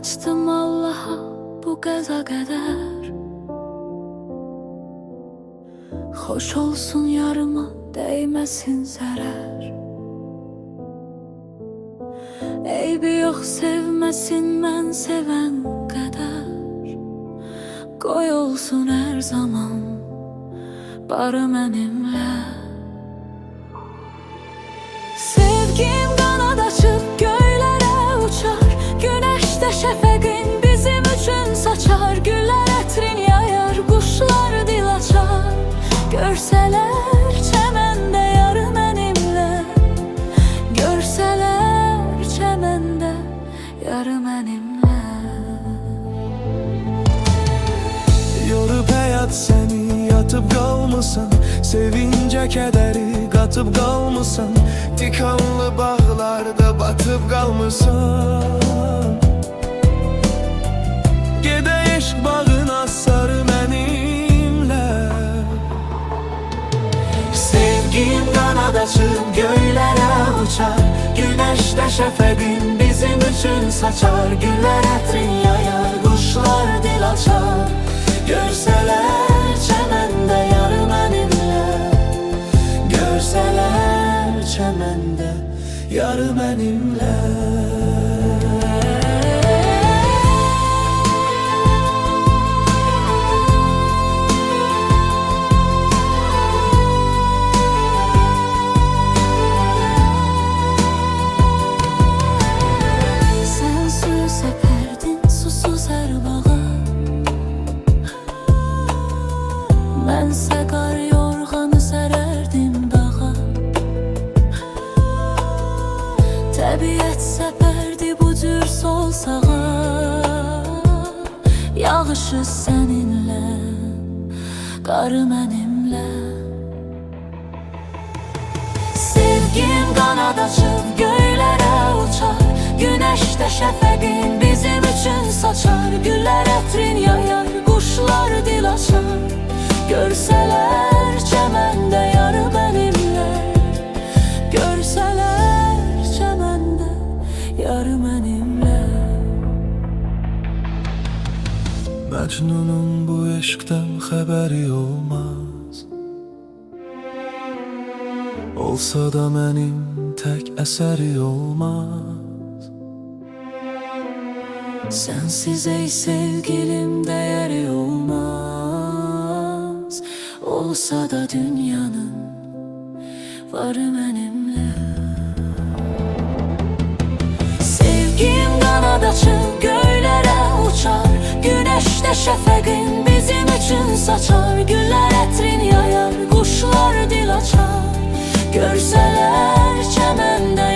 açtım Allah'a bu qəza qədər. Xoş olsun yarıma, dəyməsin zərər. Eybi yox sevməsin mən sevən qədər. Qoy olsun hər zaman barı mənimlə. Sevgim qanad açıb göylərə uçar. Güneşdə şəfəqin bizim üçün saçar. Güllər ətrin yayar, quşlar dil açar. Görsələr çəməndə yarı mənimlə. Görsələr çəməndə yarı mənimlə. Yorub həyat səni yatıp qalmısan. Sevince kədəri qatıb qalmısan. Tikanlı bağlarda batıp qalmısan. Gedək eşq bağına sarı mənimlə. Sevgim qanad açıb göylərə uçar. Güneşdə şəfəqin bizim üçün saçar. Güllər ətrin yayar, quşlar dil açar. Görsələr çəməndə yarı mənimlə. Görsələr çəməndə yarı mənimlə. Sən suyu səpərdin susuz hər bağa. Mənsə qar yorğanı sərərdim dağa. Təbiət səpərdi bu cür sol sağa. Yağışı səninlə, qarı mənimlə. Sevgim qanad açıb göylərə uçar. Güneşdə şəfəqin bizim üçün saçar. Güllər ətrin yayar, quşlar dil açar. Görsələr çəməndə yarı mənimlə. Görsələr çəməndə yarı mənimlə. Məcnunun bu eşqdən xəbəri olmaz. Olsa da mənim tək əsəri olmaz. Sənsiz ey sevgilim dəyəri olmaz. Olsa da dünyanın varı mənimlə. Sevgim qanad açıb göylərə uçar. Güneşdə şəfəqin bizim üçün saçar. Güllər ətrin yayar, quşlar dil açar. Görsələr çəməndə